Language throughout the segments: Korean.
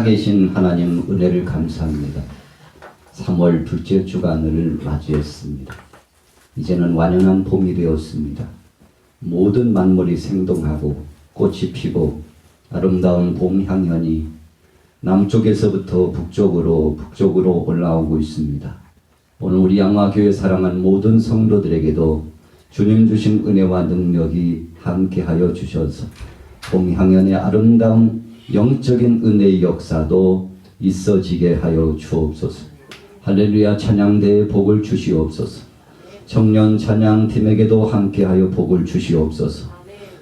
살아계신 하나님 은혜를 감사합니다. 3월 둘째 주간을 맞이했습니다. 이제는 완연한 봄이 되었습니다. 모든 만물이 생동하고 꽃이 피고 아름다운 봄 향연이 남쪽에서부터 북쪽으로 올라오고 있습니다. 오늘 우리 양화교회 사랑하는 모든 성도들에게도 주님 주신 은혜와 능력이 함께하여 주셔서 봄 향연의 아름다운 영적인 은혜의 역사도 있어지게 하여 주옵소서. 할렐루야. 찬양대에 복을 주시옵소서. 청년 찬양팀에게도 함께하여 복을 주시옵소서.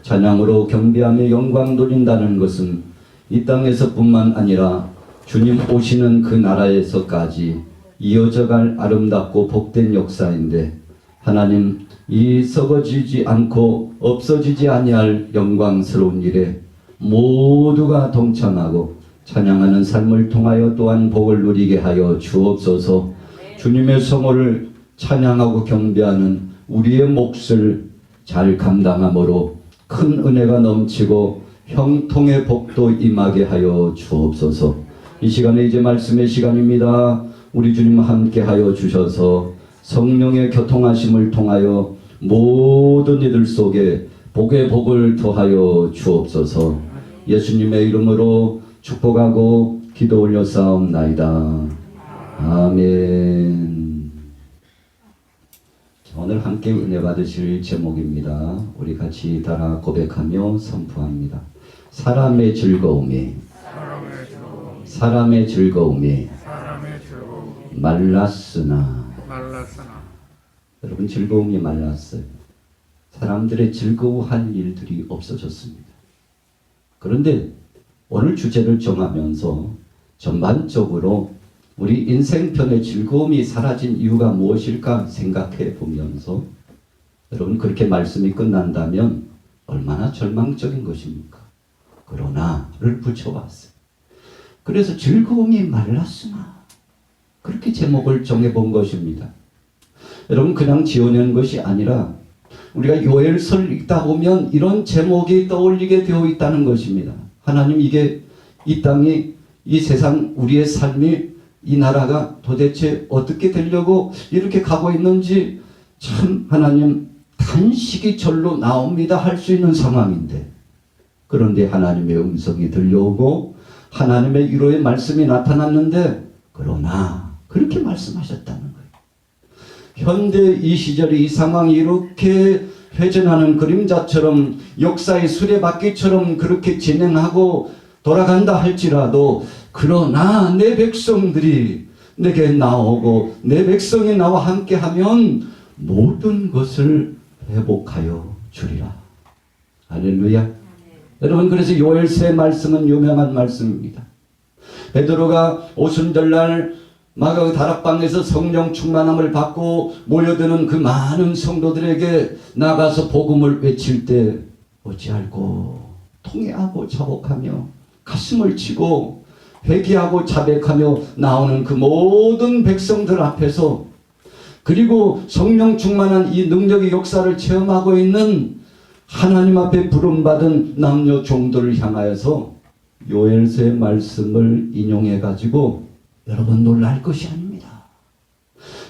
찬양으로 경배하며 영광 돌린다는 것은 이 땅에서뿐만 아니라 주님 오시는 그 나라에서까지 이어져갈 아름답고 복된 역사인데, 하나님 이 썩어지지 않고 없어지지 아니할 영광스러운 일에 모두가 동참하고 찬양하는 삶을 통하여 또한 복을 누리게 하여 주옵소서. 주님의 성호를 찬양하고 경배하는 우리의 몫을 잘 감당함으로 큰 은혜가 넘치고 형통의 복도 임하게 하여 주옵소서. 이 시간에 이제 말씀의 시간입니다. 우리 주님 함께 하여 주셔서 성령의 교통하심을 통하여 모든 이들 속에 복의 복을 더하여 주옵소서. 예수님의 이름으로 축복하고 기도 올려 싸움나이다. 아멘. 오늘 함께 은혜 받으실 제목입니다. 우리 같이 따라 고백하며 선포합니다. 사람의 즐거움이 말랐으나. 여러분, 즐거움이 말랐어요. 사람들의 즐거워할 일들이 없어졌습니다. 그런데 오늘 주제를 정하면서 전반적으로 우리 인생편의 즐거움이 사라진 이유가 무엇일까 생각해 보면서, 여러분, 그렇게 말씀이 끝난다면 얼마나 절망적인 것입니까? 그러나를 붙여왔어요. 그래서 즐거움이 말랐으나, 그렇게 제목을 정해본 것입니다. 여러분, 그냥 지어낸 것이 아니라 우리가 요엘서를 읽다 보면 이런 제목이 떠올리게 되어 있다는 것입니다. 하나님, 이게 이 땅이, 이 세상, 우리의 삶이, 이 나라가 도대체 어떻게 되려고 이렇게 가고 있는지 참 하나님 단식이 절로 나옵니다 할 수 있는 상황인데, 그런데 하나님의 음성이 들려오고 하나님의 위로의 말씀이 나타났는데, 그러나 그렇게 말씀하셨다는 거예요. 현대 이 시절에 이 상황이 이렇게 회전하는 그림자처럼 역사의 수레바퀴처럼 그렇게 진행하고 돌아간다 할지라도, 그러나 내 백성들이 내게 나오고 내 백성이 나와 함께하면 모든 것을 회복하여 주리라. 할렐루야. 여러분, 그래서 요엘서의 말씀은 유명한 말씀입니다. 베드로가 오순절날 마가 다락방에서 성령 충만함을 받고 모여드는 그 많은 성도들에게 나가서 복음을 외칠 때 어찌할꼬 통회하고 자복하며 가슴을 치고 회개하고 자백하며 나오는 그 모든 백성들 앞에서, 그리고 성령 충만한 이 능력의 역사를 체험하고 있는 하나님 앞에 부름받은 남녀 종들을 향하여서 요엘서의 말씀을 인용해 가지고, 여러분, 놀랄 것이 아닙니다.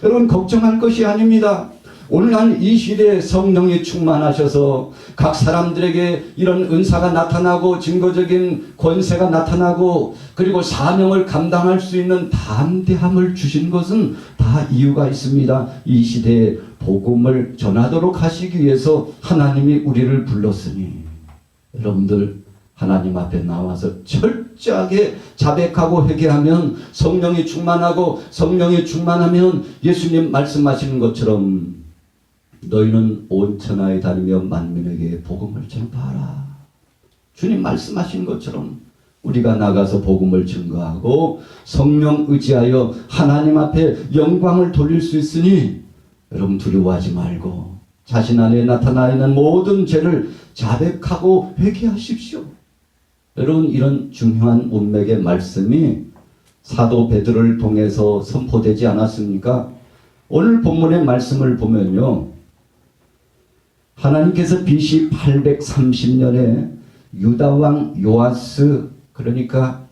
여러분, 걱정할 것이 아닙니다. 오늘날 이 시대에 성령이 충만하셔서 각 사람들에게 이런 은사가 나타나고 증거적인 권세가 나타나고 그리고 사명을 감당할 수 있는 담대함을 주신 것은 다 이유가 있습니다. 이 시대에 복음을 전하도록 하시기 위해서 하나님이 우리를 불렀으니, 여러분들 하나님 앞에 나와서 철저하게 자백하고 회개하면 성령이 충만하고, 성령이 충만하면 예수님 말씀하시는 것처럼 너희는 온 천하에 다니며 만민에게 복음을 전파하라. 주님 말씀하신 것처럼 우리가 나가서 복음을 증거하고 성령 의지하여 하나님 앞에 영광을 돌릴 수 있으니, 여러분 두려워하지 말고 자신 안에 나타나 있는 모든 죄를 자백하고 회개하십시오. 여러분, 이런 중요한 운명의 말씀이 사도 베드로를 통해서 선포되지 않았습니까? 오늘 본문의 말씀을 보면요, 하나님께서 BC 830년에 유다왕 요아스, 그러니까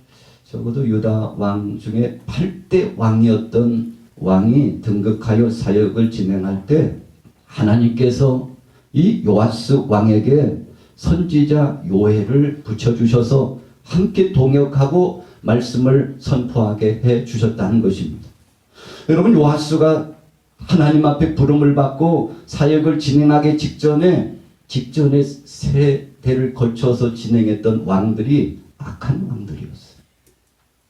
적어도 유다 왕 중에 8대 왕이었던 왕이 등극하여 사역을 진행할 때 하나님께서 이 요아스 왕에게 선지자 요엘을 붙여주셔서 함께 동역하고 말씀을 선포하게 해 주셨다는 것입니다. 여러분, 요아스가 하나님 앞에 부름을 받고 사역을 진행하기 직전에 세 대를 걸쳐서 진행했던 왕들이 악한 왕들이었어요.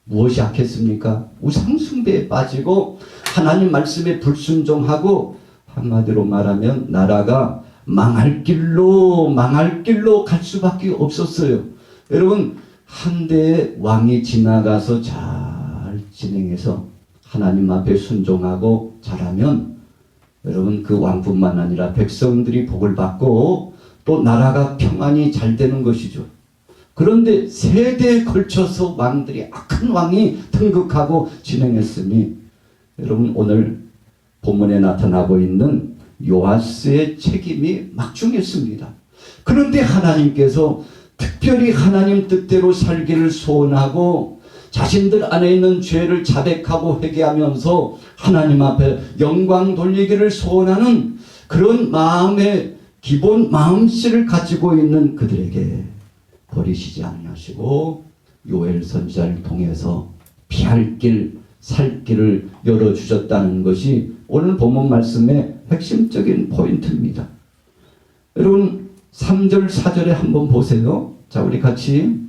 무엇이 악했습니까? 우상숭배에 빠지고 하나님 말씀에 불순종하고, 한마디로 말하면 나라가 망할 길로 갈 수밖에 없었어요. 여러분, 한 대의 왕이 지나가서 잘 진행해서 하나님 앞에 순종하고 잘하면 여러분, 그 왕뿐만 아니라 백성들이 복을 받고 또 나라가 평안이 잘 되는 것이죠. 그런데 세대에 걸쳐서 왕들이, 악한 왕이 등극하고 진행했으니 여러분, 오늘 본문에 나타나고 있는 요아스의 책임이 막중했습니다. 그런데 하나님께서 특별히 하나님 뜻대로 살기를 소원하고 자신들 안에 있는 죄를 자백하고 회개하면서 하나님 앞에 영광 돌리기를 소원하는 그런 마음의 기본 마음씨를 가지고 있는 그들에게 버리시지 아니하시고 요엘 선지자를 통해서 피할 길, 살 길을 열어주셨다는 것이 오늘 본문 말씀의 핵심적인 포인트입니다. 여러분, 3절 4절에 한번 보세요. 자, 우리 같이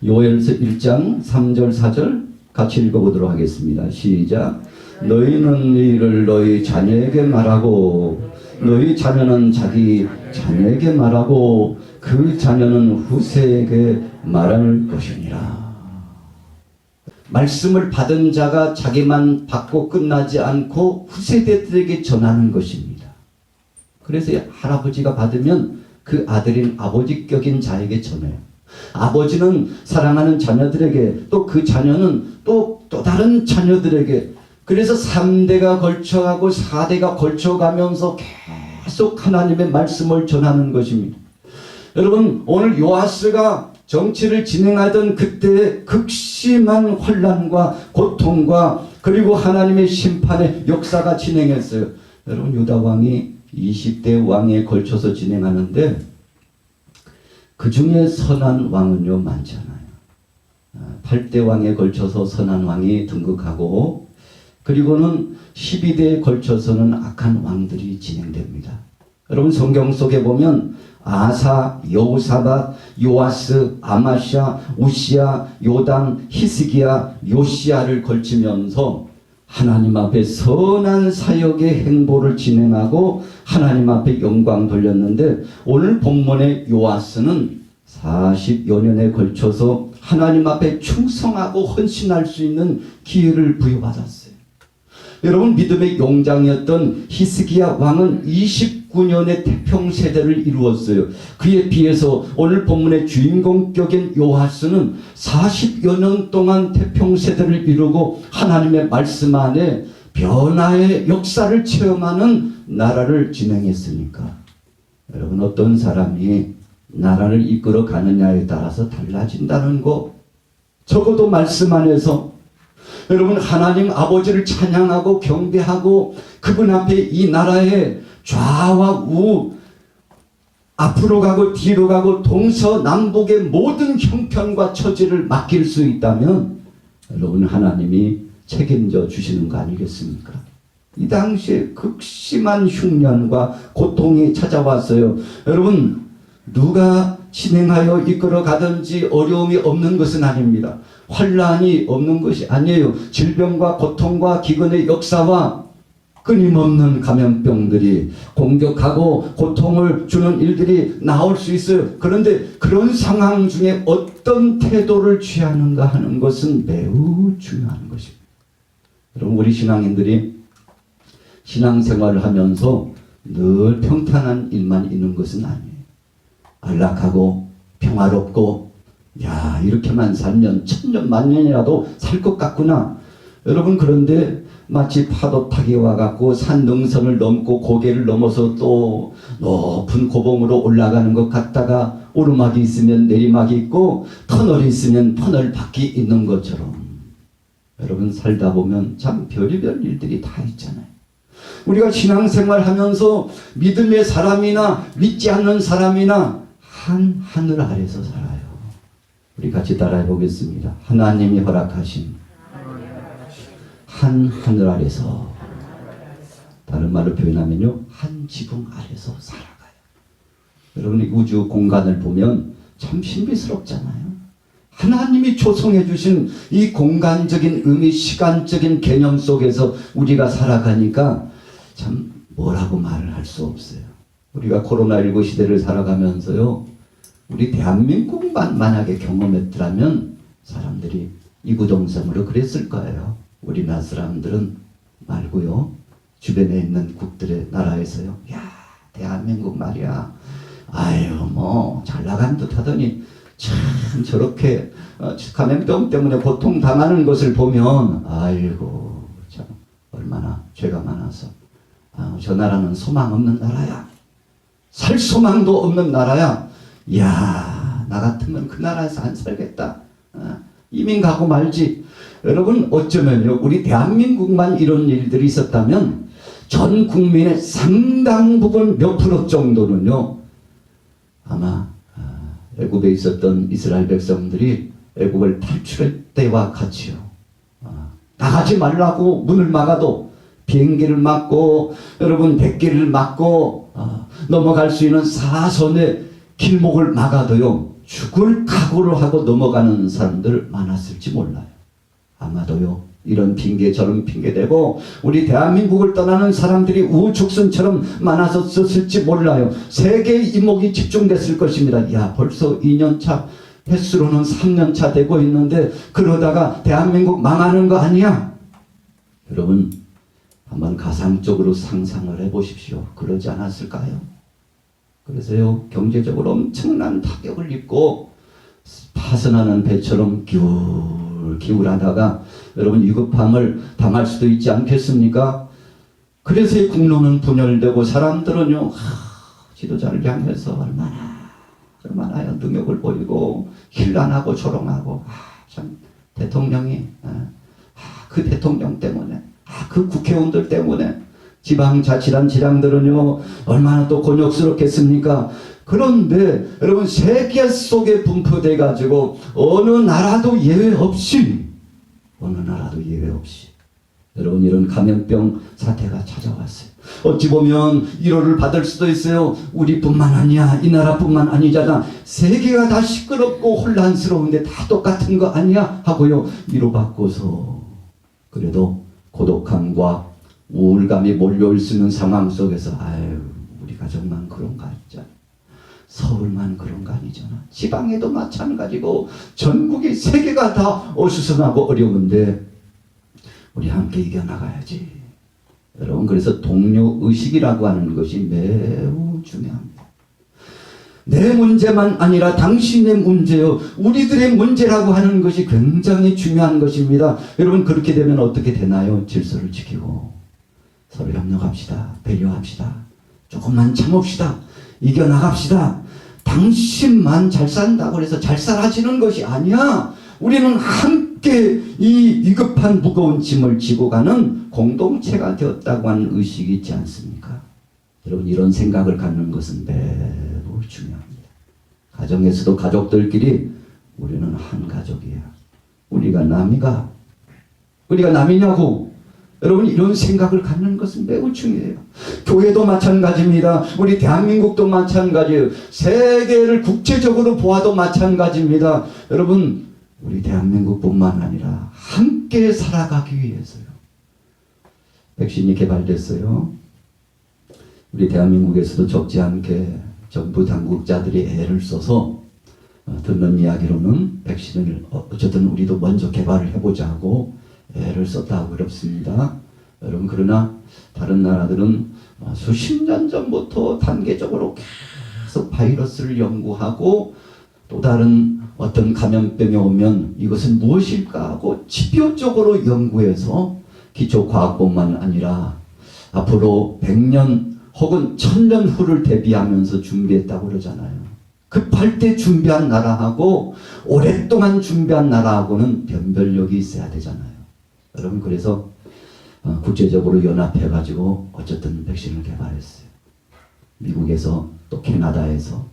요엘서 1장 3절 4절 같이 읽어보도록 하겠습니다. 시작. 너희는 이 일을 너희 자녀에게 말하고 너희 자녀는 자기 자녀에게 말하고 그 자녀는 후세에게 말할 것이니라. 말씀을 받은 자가 자기만 받고 끝나지 않고 후세대들에게 전하는 것입니다. 그래서 할아버지가 받으면 그 아들인 아버지격인 자에게 전해요. 아버지는 사랑하는 자녀들에게, 또 그 자녀는 또 다른 자녀들에게, 그래서 3대가 걸쳐가고 4대가 걸쳐가면서 계속 하나님의 말씀을 전하는 것입니다. 여러분, 오늘 요아스가 정치를 진행하던 그때의 극심한 환난과 고통과 그리고 하나님의 심판의 역사가 진행했어요. 여러분, 유다 왕이 20대 왕에 걸쳐서 진행하는데 그 중에 선한 왕은요 많지 않아요. 8대 왕에 걸쳐서 선한 왕이 등극하고, 그리고는 12대에 걸쳐서는 악한 왕들이 진행됩니다. 여러분, 성경 속에 보면 아사, 여호사밧, 요아스, 아마샤, 우시야, 요담, 히스기야, 요시야를 걸치면서 하나님 앞에 선한 사역의 행보를 진행하고 하나님 앞에 영광 돌렸는데, 오늘 본문의 요아스는 40여 년에 걸쳐서 하나님 앞에 충성하고 헌신할 수 있는 기회를 부여받았어요. 여러분, 믿음의 용장이었던 히스기야 왕은 29년의 태평세대를 이루었어요. 그에 비해서 오늘 본문의 주인공격인 요아스는 40여 년 동안 태평세대를 이루고 하나님의 말씀 안에 변화의 역사를 체험하는 나라를 진행했으니까, 여러분, 어떤 사람이 나라를 이끌어 가느냐에 따라서 달라진다는 거, 적어도 말씀 안에서 여러분, 하나님 아버지를 찬양하고 경배하고 그분 앞에 이 나라의 좌와 우, 앞으로 가고 뒤로 가고 동서남북의 모든 형편과 처지를 맡길 수 있다면 여러분, 하나님이 책임져 주시는 거 아니겠습니까? 이 당시에 극심한 흉년과 고통이 찾아왔어요. 여러분, 누가 진행하여 이끌어 가든지 어려움이 없는 것은 아닙니다. 환란이 없는 것이 아니에요. 질병과 고통과 기근의 역사와 끊임없는 감염병들이 공격하고 고통을 주는 일들이 나올 수 있어요. 그런데 그런 상황 중에 어떤 태도를 취하는가 하는 것은 매우 중요한 것입니다. 여러분, 우리 신앙인들이 신앙생활을 하면서 늘 평탄한 일만 있는 것은 아니에요. 안락하고 평화롭고, 야, 이렇게만 살면 천년 만년이라도 살 것 같구나. 여러분 그런데 마치 파도 타기 와갖고 산 능선을 넘고 고개를 넘어서 또 높은 고봉으로 올라가는 것 같다가 오르막이 있으면 내리막이 있고 터널이 있으면 터널 밖이 있는 것처럼 여러분 살다 보면 참 별의별 일들이 다 있잖아요. 우리가 신앙생활 하면서 믿음의 사람이나 믿지 않는 사람이나 한 하늘 아래서 살아요. 우리 같이 따라해 보겠습니다. 하나님이 허락하신 한 하늘 아래서, 다른 말로 표현하면요, 한 지붕 아래서 살아가요. 여러분 우주 공간을 보면 참 신비스럽잖아요. 하나님이 조성해 주신 이 공간적인 의미, 시간적인 개념 속에서 우리가 살아가니까 참 뭐라고 말을 할 수 없어요. 우리가 코로나19 시대를 살아가면서요, 우리 대한민국만 만약에 경험했더라면 사람들이 이구동성으로 그랬을 거예요. 우리나라 사람들은 말고요, 주변에 있는 국들의 나라에서요, 야 대한민국 말이야, 아유 뭐 잘 나간 듯 하더니 참 저렇게 감염병 때문에 고통당하는 것을 보면 아이고 참 얼마나 죄가 많아서 저 나라는 소망 없는 나라야, 살 소망도 없는 나라야, 이야 나 같으면 그 나라에서 안 살겠다, 이민 가고 말지. 여러분 어쩌면요, 우리 대한민국만 이런 일들이 있었다면 전 국민의 상당 부분 몇 프로 정도는요 아마 애굽에 있었던 이스라엘 백성들이 애굽을 탈출할 때와 같이요, 나가지 말라고 문을 막아도 비행기를 막고 여러분 백기를 막고 넘어갈 수 있는 사선의 길목을 막아도요 죽을 각오를 하고 넘어가는 사람들 많았을지 몰라요. 아마도요 이런 핑계 저런 핑계 대고 우리 대한민국을 떠나는 사람들이 우후죽순처럼 많았었을지 몰라요. 세계의 이목이 집중됐을 것입니다. 야 벌써 2년차, 횟수로는 3년차 되고 있는데 그러다가 대한민국 망하는 거 아니야? 여러분 한번 가상적으로 상상을 해보십시오. 그러지 않았을까요? 그래서요 경제적으로 엄청난 타격을 입고 파선하는 배처럼 기울하다가 여러분 위급함을 당할 수도 있지 않겠습니까? 그래서 이 국론은 분열되고 사람들은요 지도자를 향해서 얼마나 능욕을 보이고 hir난하고 조롱하고 참 대통령이 그 대통령 때문에 그 국회의원들 때문에 지방자치단 지랑들은요 얼마나 또 곤욕스럽겠습니까? 그런데 여러분 세계 속에 분포돼 가지고 어느 나라도 예외 없이 여러분 이런 감염병 사태가 찾아왔어요. 어찌 보면 위로를 받을 수도 있어요. 우리뿐만 아니야, 이 나라뿐만 아니잖아, 세계가 다 시끄럽고 혼란스러운데 다 똑같은 거 아니야 하고요 위로받고서 그래도 고독함과 우울감이 몰려올 수 있는 상황 속에서 아유 우리 가정만 그런가 진짜, 서울만 그런 거 아니잖아, 지방에도 마찬가지고 전국이 세계가 다 어수선하고 어려운데 우리 함께 이겨나가야지. 여러분 그래서 동료의식이라고 하는 것이 매우 중요합니다. 내 문제만 아니라 당신의 문제요, 우리들의 문제라고 하는 것이 굉장히 중요한 것입니다. 여러분 그렇게 되면 어떻게 되나요? 질서를 지키고 서로 협력합시다, 배려합시다, 조금만 참읍시다, 이겨나갑시다. 당신만 잘 산다고 해서 잘 살아지는 것이 아니야. 우리는 함께 이 위급한 무거운 짐을 지고 가는 공동체가 되었다고 하는 의식이 있지 않습니까? 여러분 이런 생각을 갖는 것은 매우 중요합니다. 가정에서도 가족들끼리 우리는 한 가족이야, 우리가 남이냐고, 여러분 이런 생각을 갖는 것은 매우 중요해요. 교회도 마찬가지입니다. 우리 대한민국도 마찬가지예요. 세계를 국제적으로 보아도 마찬가지입니다. 여러분 우리 대한민국뿐만 아니라 함께 살아가기 위해서요 백신이 개발됐어요. 우리 대한민국에서도 적지 않게 정부 당국자들이 애를 써서 듣는 이야기로는 백신을 어쨌든 우리도 먼저 개발을 해보자고 애를 썼다고 그렇습니다. 여러분 그러나 다른 나라들은 수십 년 전부터 단계적으로 계속 바이러스를 연구하고 또 다른 어떤 감염병이 오면 이것은 무엇일까 하고 집요적으로 연구해서 기초과학뿐만 아니라 앞으로 100년 혹은 1000년 후를 대비하면서 준비했다고 그러잖아요. 급할 때 준비한 나라하고 오랫동안 준비한 나라하고는 변별력이 있어야 되잖아요. 여러분, 그래서 국제적으로 연합해가지고 어쨌든 백신을 개발했어요. 미국에서 또 캐나다에서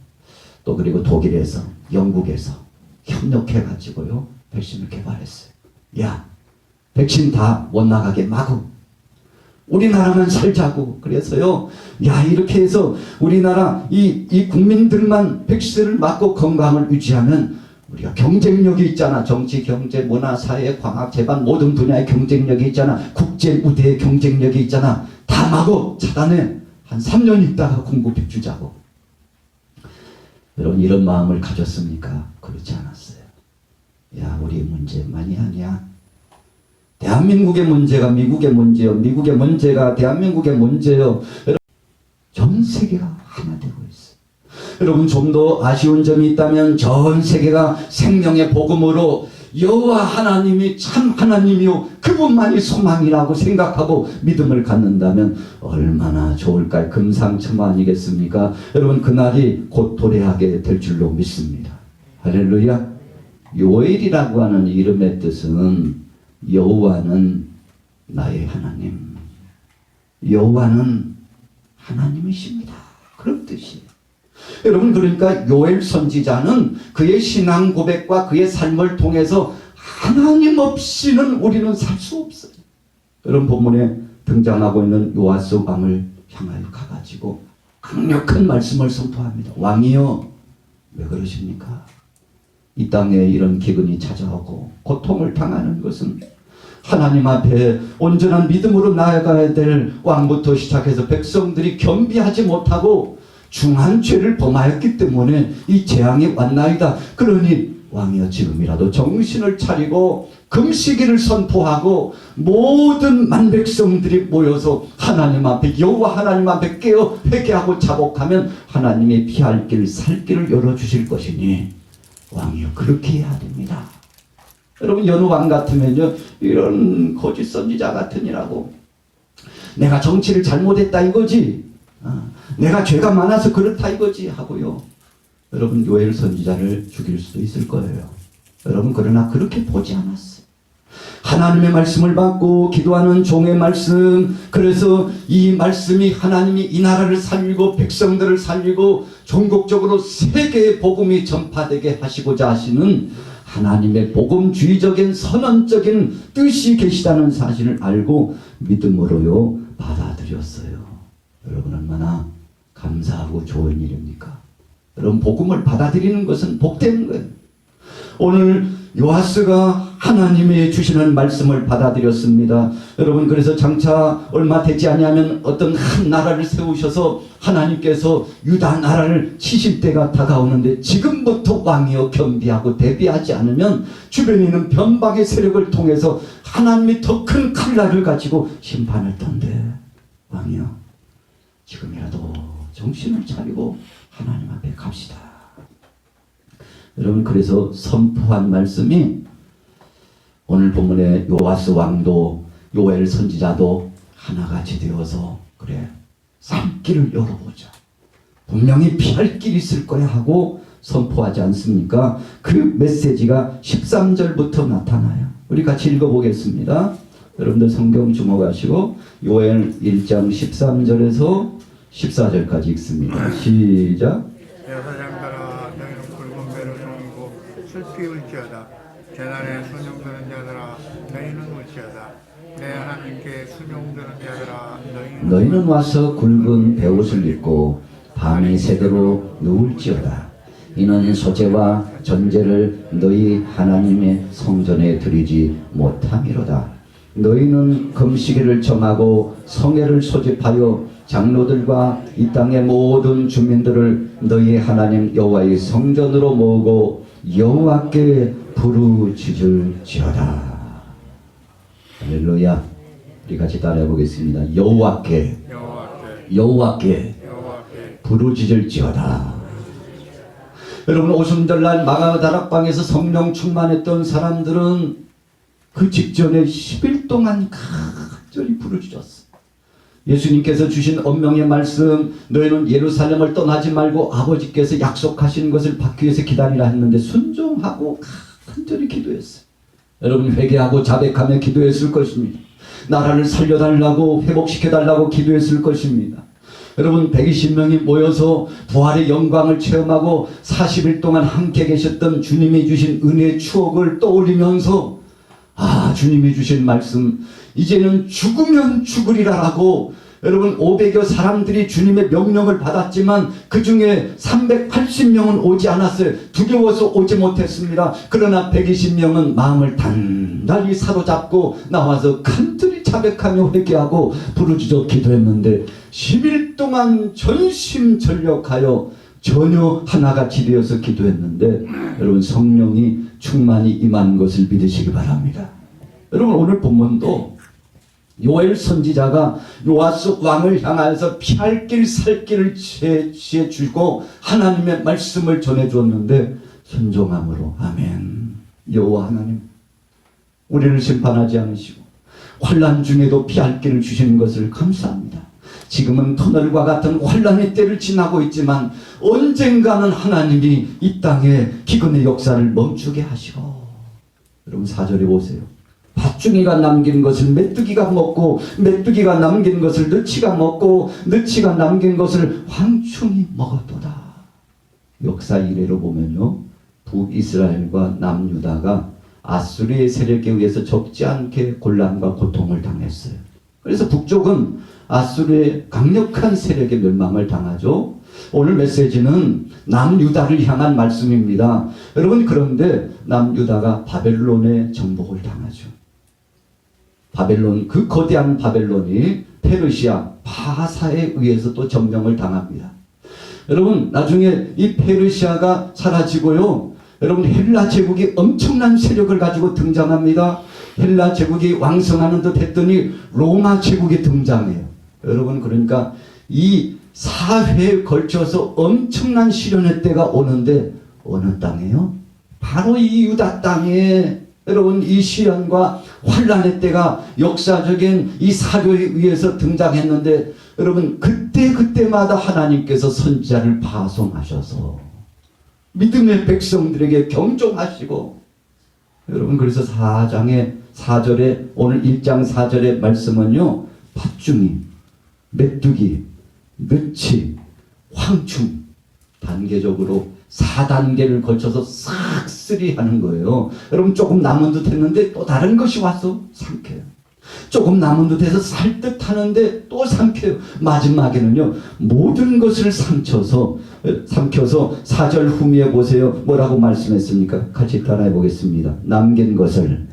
또 그리고 독일에서 영국에서 협력해가지고요 백신을 개발했어요. 야, 백신 다 못 나가게 마구 우리나라만 살자고. 그래서요, 야, 이렇게 해서 우리나라 이 국민들만 백신을 맞고 건강을 유지하면 우리가 경쟁력이 있잖아. 정치, 경제, 문화, 사회, 과학, 재반 모든 분야의 경쟁력이 있잖아. 국제 무대의 경쟁력이 있잖아. 다 마구 차단해. 한 3년 있다가 공급해 주자고. 여러분, 이런 마음을 가졌습니까? 그렇지 않았어요. 야, 우리 문제만이 아니야. 대한민국의 문제가 미국의 문제요. 미국의 문제가 대한민국의 문제요. 여러분, 전 세계가 하나 되고 있어요. 여러분, 좀 더 아쉬운 점이 있다면 전 세계가 생명의 복음으로 여호와 하나님이 참 하나님이요 그분만이 소망이라고 생각하고 믿음을 갖는다면 얼마나 좋을까요? 금상첨화 아니겠습니까? 여러분, 그날이 곧 도래하게 될 줄로 믿습니다. 할렐루야. 요엘이라고 하는 이름의 뜻은 여호와는 나의 하나님, 여호와는 하나님이십니다. 그런 뜻이에요. 여러분, 그러니까 요엘 선지자는 그의 신앙 고백과 그의 삶을 통해서 하나님 없이는 우리는 살 수 없어요. 여러분, 본문에 등장하고 있는 요아스 왕을 향하여 가가지고 강력한 말씀을 선포합니다. 왕이여, 왜 그러십니까? 이 땅에 이런 기근이 찾아오고 고통을 당하는 것은 하나님 앞에 온전한 믿음으로 나아가야 될 왕부터 시작해서 백성들이 겸비하지 못하고 중한 죄를 범하였기 때문에 이 재앙이 왔나이다. 그러니 왕이여, 지금이라도 정신을 차리고 금식일을 선포하고 모든 만백성들이 모여서 하나님 앞에, 여호와 하나님 앞에 깨어 회개하고 자복하면 하나님이 피할 길 살 길을 열어주실 것이니 왕이여, 그렇게 해야 됩니다. 여러분, 여느 왕 같으면요, 이런 거짓 선지자 같으니라고 내가 정치를 잘못했다 이거지, 내가 죄가 많아서 그렇다 이거지 하고요, 여러분, 요엘 선지자를 죽일 수도 있을 거예요. 여러분, 그러나 그렇게 보지 않았어요. 하나님의 말씀을 받고 기도하는 종의 말씀, 그래서 이 말씀이 하나님이 이 나라를 살리고 백성들을 살리고 전국적으로 세계의 복음이 전파되게 하시고자 하시는 하나님의 복음주의적인 선언적인 뜻이 계시다는 사실을 알고 믿음으로요 받아들였어요. 여러분, 얼마나 감사하고 좋은 일입니까? 여러분, 복음을 받아들이는 것은 복된 거예요. 오늘 요아스가 하나님이 주시는 말씀을 받아들였습니다. 여러분, 그래서 장차 얼마 되지 아니하면 어떤 한 나라를 세우셔서 하나님께서 유다 나라를 치실 때가 다가오는데 지금부터 왕이여 겸비하고 대비하지 않으면 주변에 있는 변방의 세력을 통해서 하나님이 더 큰 칼날을 가지고 심판할 텐데 왕이여, 지금이라도 정신을 차리고 하나님 앞에 갑시다. 여러분, 그래서 선포한 말씀이 오늘 본문의 요아스 왕도 요엘 선지자도 하나같이 되어서 그래, 살 길을 열어보자. 분명히 피할 길이 있을 거야 하고 선포하지 않습니까? 그 메시지가 13절부터 나타나요. 우리 같이 읽어보겠습니다. 여러분들 성경 주목하시고 요엘 1장 13절에서 14절까지 읽습니다. 시작. 제사장들아, 너희는 붉은 배를 섬기고 슬피 울지어다. 제단에 순종드는 자들아, 너희는 울지어다. 내 하나님께 순종드는 자들아, 너희는 와서 굵은 베옷을 입고 밤이 새도록 누울지어다. 이는 소제와 전제를 너희 하나님의 성전에 드리지 못함이로다. 너희는 금식일을 정하고 성회를 소집하여 장로들과 이 땅의 모든 주민들을 너희 하나님 여호와의 성전으로 모으고 여호와께 부르짖을지어다. 할렐루야. 우리 같이 따라해 보겠습니다. 여호와께 부르짖을지어다. 여러분 오순절날 마가다락방에서 성령 충만했던 사람들은 그 직전에 10일 동안 간절히 부르짖었어. 예수님께서 주신 엄명의 말씀, 너희는 예루살렘을 떠나지 말고 아버지께서 약속하신 것을 받기 위해서 기다리라 했는데 순종하고 간절히 기도했어요. 여러분 회개하고 자백하며 기도했을 것입니다. 나라를 살려달라고 회복시켜달라고 기도했을 것입니다. 여러분 120명이 모여서 부활의 영광을 체험하고 40일 동안 함께 계셨던 주님이 주신 은혜의 추억을 떠올리면서 주님이 주신 말씀, 이제는 죽으면 죽으리라라고 여러분 500여 사람들이 주님의 명령을 받았지만 그 중에 380명은 오지 않았어요. 두려워서 오지 못했습니다. 그러나 120명은 마음을 단단히 사로잡고 나와서 간절히 자백하며 회개하고 부르짖어 기도했는데 10일 동안 전심전력하여 전혀 하나같이 되어서 기도했는데 여러분 성령이 충만히 임한 것을 믿으시기 바랍니다. 여러분 오늘 본문도 요엘 선지자가 요아스 왕을 향하여서 피할 길 살 길을 제시해 주고 하나님의 말씀을 전해 주었는데 순종함으로 아멘. 여호와 하나님 우리를 심판하지 않으시고 환난 중에도 피할 길을 주시는 것을 감사합니다. 지금은 터널과 같은 환난의 때를 지나고 있지만 언젠가는 하나님이 이 땅에 기근의 역사를 멈추게 하시고 여러분 4절에 보세요. 밭중이가 남긴 것을 메뚜기가 먹고 메뚜기가 남긴 것을 너치가 먹고 너치가 남긴 것을 황충이 먹었도다. 역사 이래로 보면요. 북이스라엘과 남유다가 아수르의 세력에 의해서 적지 않게 곤란과 고통을 당했어요. 그래서 북쪽은 아수르의 강력한 세력의 멸망을 당하죠. 오늘 메시지는 남유다를 향한 말씀입니다. 여러분 그런데 남유다가 바벨론의 정복을 당하죠. 바벨론, 그 거대한 바벨론이 페르시아, 바사에 의해서 또 점령을 당합니다. 여러분 나중에 이 페르시아가 사라지고요. 여러분 헬라 제국이 엄청난 세력을 가지고 등장합니다. 헬라 제국이 왕성하는 듯 했더니 로마 제국이 등장해요. 여러분 그러니까 이 4회에 걸쳐서 엄청난 시련의 때가 오는데 어느 땅이에요? 바로 이 유다 땅에 여러분 이 시련과 환란의 때가 역사적인 이 사교에 의해서 등장했는데 여러분 그때마다 하나님께서 선지자를 파송하셔서 믿음의 백성들에게 경종하시고 여러분 그래서 4장의 4절에 오늘 1장 4절의 말씀은요. 팥중이, 메뚜기, 너치, 황충 단계적으로 4단계를 거쳐서 싹쓸이 하는 거예요. 여러분 조금 남은 듯 했는데 또 다른 것이 와서 삼켜요. 조금 남은 듯 해서 살 듯 하는데 또 삼켜요. 마지막에는요. 모든 것을 삼켜서 4절 후미에 보세요. 뭐라고 말씀했습니까? 같이 따라해 보겠습니다. 남긴 것을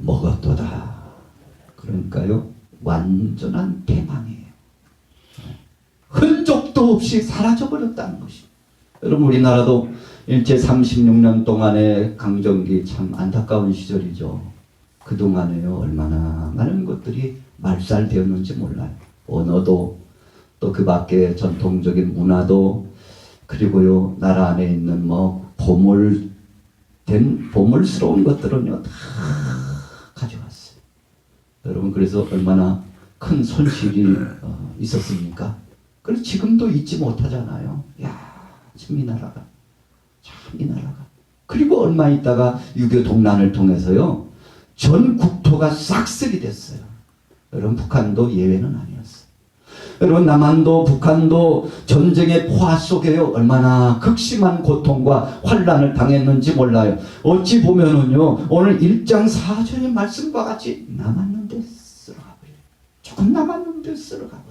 먹었도다. 그러니까요. 완전한 패망이에요. 흔적도 없이 사라져버렸다는 것입니다. 여러분 우리나라도 일제 36년 동안의 강점기 참 안타까운 시절이죠. 그동안에요 얼마나 많은 것들이 말살되었는지 몰라요. 언어도 또 그 밖에 전통적인 문화도 그리고요 나라 안에 있는 뭐 보물스러운 것들은요 다 가져갔어요. 여러분 그래서 얼마나 큰 손실이 있었습니까? 그래서 지금도 잊지 못하잖아요. 야, 참 이 나라가. 그리고 얼마 있다가 6.25 동란을 통해서요. 전 국토가 싹쓸이 됐어요. 여러분 북한도 예외는 아니었어요. 여러분 남한도 북한도 전쟁의 포화 속에요. 얼마나 극심한 고통과 환란을 당했는지 몰라요. 어찌 보면은요. 오늘 1장 4절의 말씀과 같이 남았는데 쓸어가버려요. 조금 남았는데 쓸어가버려요.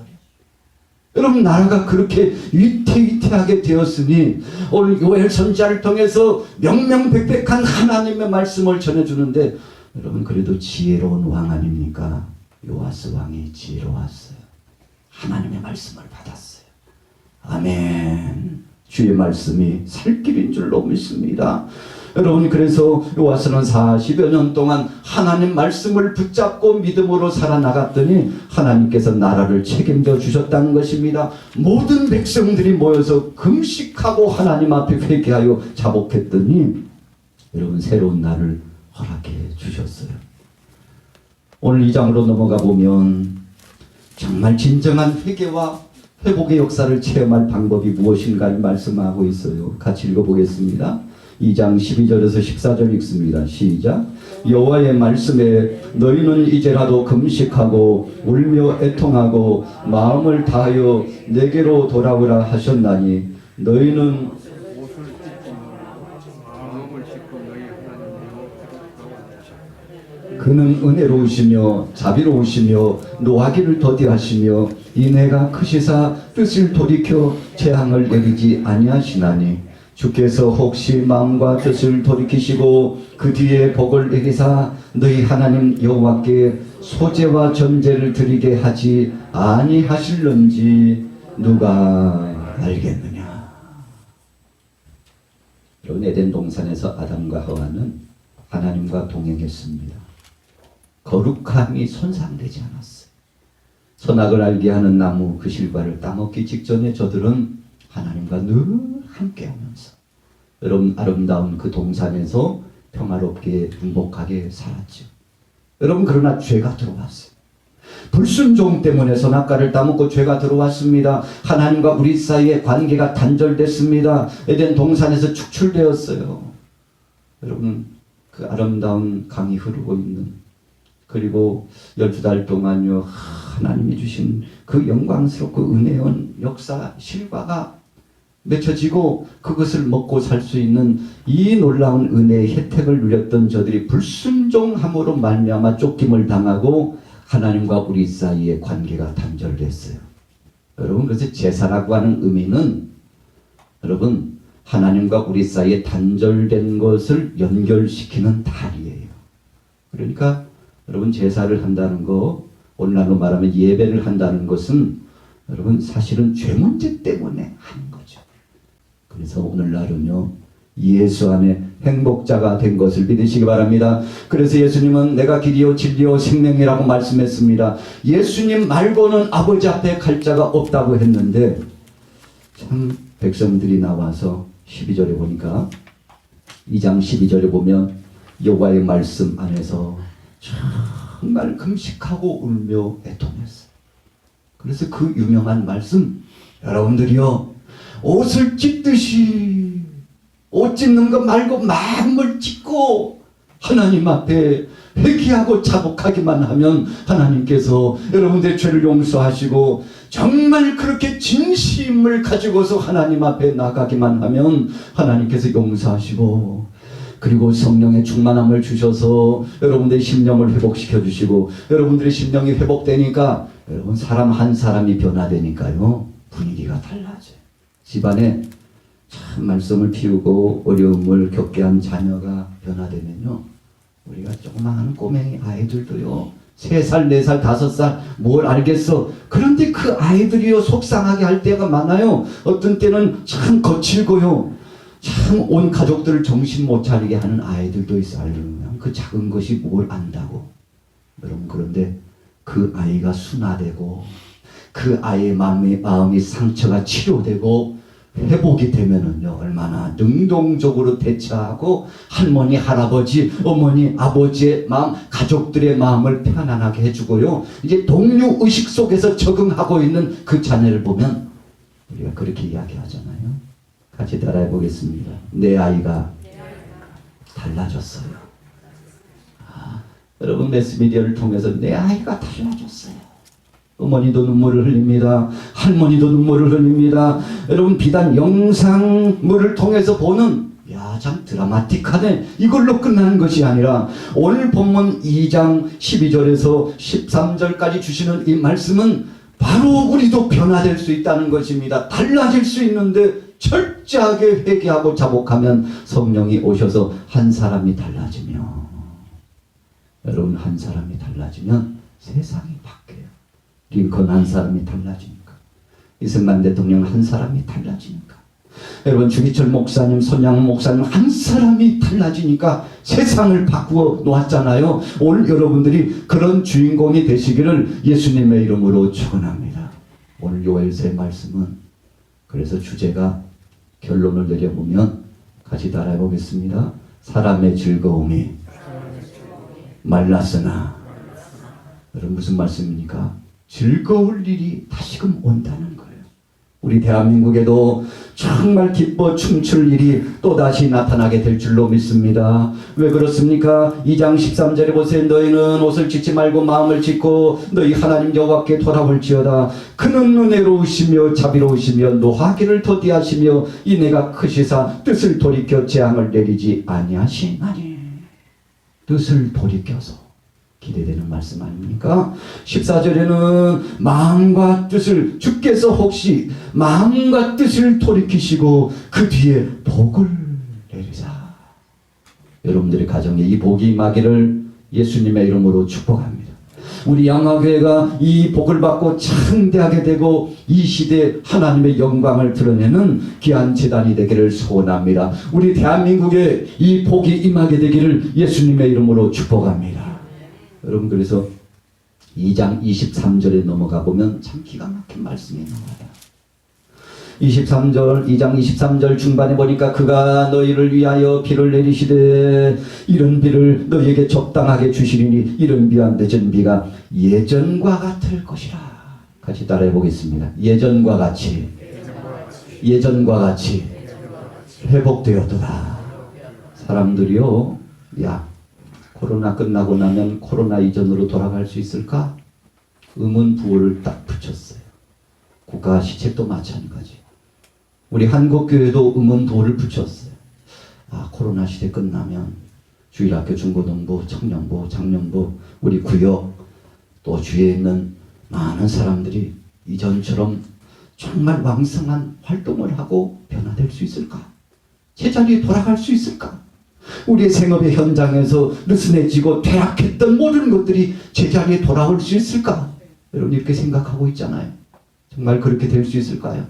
여러분 나라가 그렇게 위태위태하게 되었으니 오늘 요엘 선지자를 통해서 명명백백한 하나님의 말씀을 전해주는데 여러분 그래도 지혜로운 왕 아닙니까? 요아스 왕이 지혜로웠어요. 하나님의 말씀을 받았어요. 아멘. 주의 말씀이 살 길인 줄로 믿습니다. 여러분, 그래서 요하스는 40여 년 동안 하나님 말씀을 붙잡고 믿음으로 살아나갔더니 하나님께서 나라를 책임져 주셨다는 것입니다. 모든 백성들이 모여서 금식하고 하나님 앞에 회개하여 자복했더니 여러분, 새로운 날을 허락해 주셨어요. 오늘 2장으로 넘어가 보면 정말 진정한 회개와 회복의 역사를 체험할 방법이 무엇인가를 말씀하고 있어요. 같이 읽어보겠습니다. 2장 12절에서 14절 읽습니다. 시작. 여호와의 말씀에 너희는 이제라도 금식하고 울며 애통하고 마음을 다하여 내게로 돌아오라 하셨나니 너희는 그는 은혜로우시며 자비로우시며 노하기를 더디하시며 인애가 크시사 뜻을 돌이켜 재앙을 내리지 아니하시나니 주께서 혹시 마음과 뜻을 돌이키시고 그 뒤에 복을 내리사 너희 하나님 여호와께 소제와 전제를 드리게 하지 아니하실런지 누가 알겠느냐. 여러분, 에덴 동산에서 아담과 하와는 하나님과 동행했습니다. 거룩함이 손상되지 않았어요. 선악을 알게 하는 나무 그 실과를 따먹기 직전에 저들은 하나님과 늘 함께하면서 여러분, 아름다운 그 동산에서 평화롭게 행복하게 살았죠. 여러분, 그러나 죄가 들어왔어요. 불순종 때문에 선악과를 따먹고 죄가 들어왔습니다. 하나님과 우리 사이의 관계가 단절됐습니다. 에덴 동산에서 축출되었어요. 여러분, 그 아름다운 강이 흐르고 있는, 그리고 12달 동안요 하나님이 주신 그 영광스럽고 은혜원 역사 실과가 맺혀지고 그것을 먹고 살 수 있는 이 놀라운 은혜의 혜택을 누렸던 저들이 불순종함으로 말미암아 쫓김을 당하고 하나님과 우리 사이의 관계가 단절됐어요. 여러분, 그래서 제사라고 하는 의미는 여러분, 하나님과 우리 사이에 단절된 것을 연결시키는 다리예요. 그러니까 여러분, 제사를 한다는 거, 오늘날로 말하면 예배를 한다는 것은 여러분 사실은 죄 문제 때문에 하는 거죠. 그래서 오늘날은요 예수 안에 행복자가 된 것을 믿으시기 바랍니다. 그래서 예수님은 내가 길이요 진리요 생명이라고 말씀했습니다. 예수님 말고는 아버지 앞에 갈 자가 없다고 했는데 참 백성들이 나와서 12절에 보니까 2장 12절에 보면 여호와의 말씀 안에서 정말 금식하고 울며 애통했어요. 그래서 그 유명한 말씀, 여러분들이요 옷을 찢듯이 옷 찢는 것 말고 마음을 찢고 하나님 앞에 회개하고 자복하기만 하면 하나님께서 여러분들의 죄를 용서하시고 정말 그렇게 진심을 가지고서 하나님 앞에 나가기만 하면 하나님께서 용서하시고 그리고 성령의 충만함을 주셔서 여러분들의 심령을 회복시켜 주시고 여러분들의 심령이 회복되니까 여러분 사람 한 사람이 변화되니까요 분위기가 달라져요. 집안에 참 말씀을 피우고 어려움을 겪게 한 자녀가 변화되면요 우리가 조그마한 꼬맹이 아이들도요 3살, 4살, 5살 뭘 알겠어. 그런데 그 아이들이요 속상하게 할 때가 많아요. 어떤 때는 참 거칠고요 참 온 가족들을 정신 못 차리게 하는 아이들도 있어요. 그 작은 것이 뭘 안다고. 여러분 그런데 그 아이가 순화되고 그 아이의 마음이 상처가 치료되고 회복이 되면은요 얼마나 능동적으로 대처하고 할머니, 할아버지, 어머니, 아버지의 마음, 가족들의 마음을 편안하게 해주고요 이제 동료 의식 속에서 적응하고 있는 그 자녀를 보면 우리가 그렇게 이야기하잖아요. 같이 따라해 보겠습니다. 내 아이가 달라졌어요. 여러분 매스미디어를 통해서 내 아이가 달라졌어요. 어머니도 눈물을 흘립니다. 할머니도 눈물을 흘립니다. 여러분 비단 영상물을 통해서 보는 참 드라마틱하네 이걸로 끝나는 것이 아니라 오늘 본문 2장 12절에서 13절까지 주시는 이 말씀은 바로 우리도 변화될 수 있다는 것입니다. 달라질 수 있는데 철저하게 회개하고 자복하면 성령이 오셔서 한 사람이 달라지며 여러분 한 사람이 달라지면 세상이 바뀌어요. 링컨 한 사람이 달라지니까 이승만 대통령 한 사람이 달라지니까 여러분 주기철 목사님, 손양 목사님 한 사람이 달라지니까 세상을 바꾸어 놓았잖아요. 오늘 여러분들이 그런 주인공이 되시기를 예수님의 이름으로 축원합니다. 오늘 요엘서의 말씀은 그래서 주제가 결론을 내려보면 같이 따라해 보겠습니다. 사람의 즐거움이 말랐으나. 여러분 무슨 말씀입니까? 즐거울 일이 다시금 온다는 거예요. 우리 대한민국에도 정말 기뻐 춤출 일이 또다시 나타나게 될 줄로 믿습니다. 왜 그렇습니까? 2장 13절에 보세요. 너희는 옷을 찢지 말고 마음을 찢고 너희 하나님 여호와께 돌아올지어다. 그는 은혜로우시며 자비로우시며 노하기를 더디하시며 이내가 크시사 뜻을 돌이켜 재앙을 내리지 아니하시나니. 뜻을 돌이켜서 기대되는 말씀 아닙니까? 14절에는 마음과 뜻을 주께서 혹시 마음과 뜻을 돌이키시고 그 뒤에 복을 내리사. 여러분들의 가정에 이 복이 임하기를 예수님의 이름으로 축복합니다. 우리 양화교회가 이 복을 받고 창대하게 되고 이 시대에 하나님의 영광을 드러내는 귀한 재단이 되기를 소원합니다. 우리 대한민국에 이 복이 임하게 되기를 예수님의 이름으로 축복합니다. 여러분 그래서 2장 23절에 넘어가 보면 참 기가 막힌 말씀이 나와요. 2장 23절 중반에 보니까 그가 너희를 위하여 비를 내리시되 이런 비를 너희에게 적당하게 주시리니 이런 비와 늦은 비가 예전과 같을 것이라. 같이 따라해 보겠습니다. 예전과 같이 회복되었도다. 사람들이요, 야 코로나 끝나고 나면 코로나 이전으로 돌아갈 수 있을까? 의문부호를 딱 붙였어요. 국가 시책도 마찬가지. 우리 한국교회도 의문부호를 붙였어요. 아, 코로나 시대 끝나면 주일학교, 중고등부, 청년부, 장년부, 우리 구역 또 주위에 있는 많은 사람들이 이전처럼 정말 왕성한 활동을 하고 변화될 수 있을까? 제자리에 돌아갈 수 있을까? 우리의 생업의 현장에서 느슨해지고 퇴락했던 모든 것들이 제자리에 돌아올 수 있을까? 여러분 이렇게 생각하고 있잖아요. 정말 그렇게 될 수 있을까요?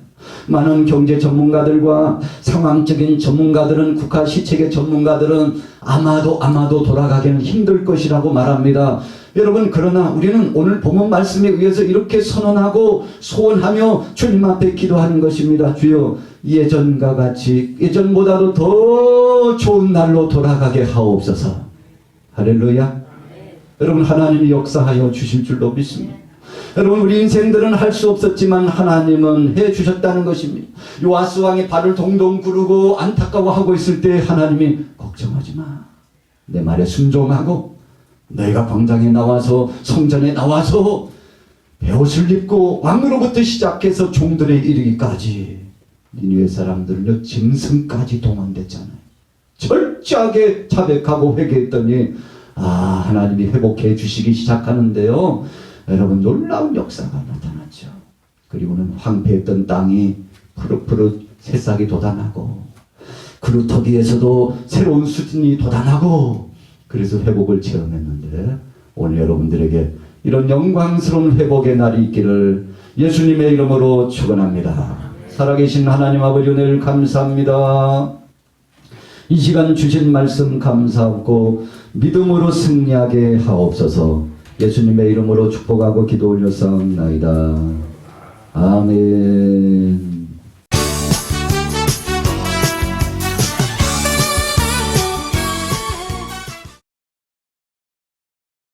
많은 경제 전문가들과 상황적인 전문가들은, 국가 시책의 전문가들은 아마도 돌아가기는 힘들 것이라고 말합니다. 여러분 그러나 우리는 오늘 본문 말씀에 의해서 이렇게 선언하고 소원하며 주님 앞에 기도하는 것입니다. 주여 예전과 같이 예전보다도 더 좋은 날로 돌아가게 하옵소서. 할렐루야. 여러분 하나님이 역사하여 주실 줄로 믿습니다. 여러분 우리 인생들은 할 수 없었지만 하나님은 해주셨다는 것입니다. 요아스 왕이 발을 동동 구르고 안타까워하고 있을 때 하나님이 걱정하지 마. 내 말에 순종하고 너희가 광장에 나와서 성전에 나와서 베옷을 입고 왕으로부터 시작해서 종들에 이르기까지 니느웨 사람들은요 짐승까지 동원됐잖아요. 철저하게 자백하고 회개했더니 하나님이 회복해 주시기 시작하는데요. 여러분 놀라운 역사가 나타났죠. 그리고는 황폐했던 땅이 푸릇푸릇 새싹이 돋아나고 그루터기에서도 새로운 수준이 돋아나고 그래서 회복을 체험했는데 오늘 여러분들에게 이런 영광스러운 회복의 날이 있기를 예수님의 이름으로 축원합니다. 살아계신 하나님 아버지 은혜를 감사합니다. 이 시간 주신 말씀 감사하고 믿음으로 승리하게 하옵소서. 예수님의 이름으로 축복하고 기도 올려싸움나이다. 아멘.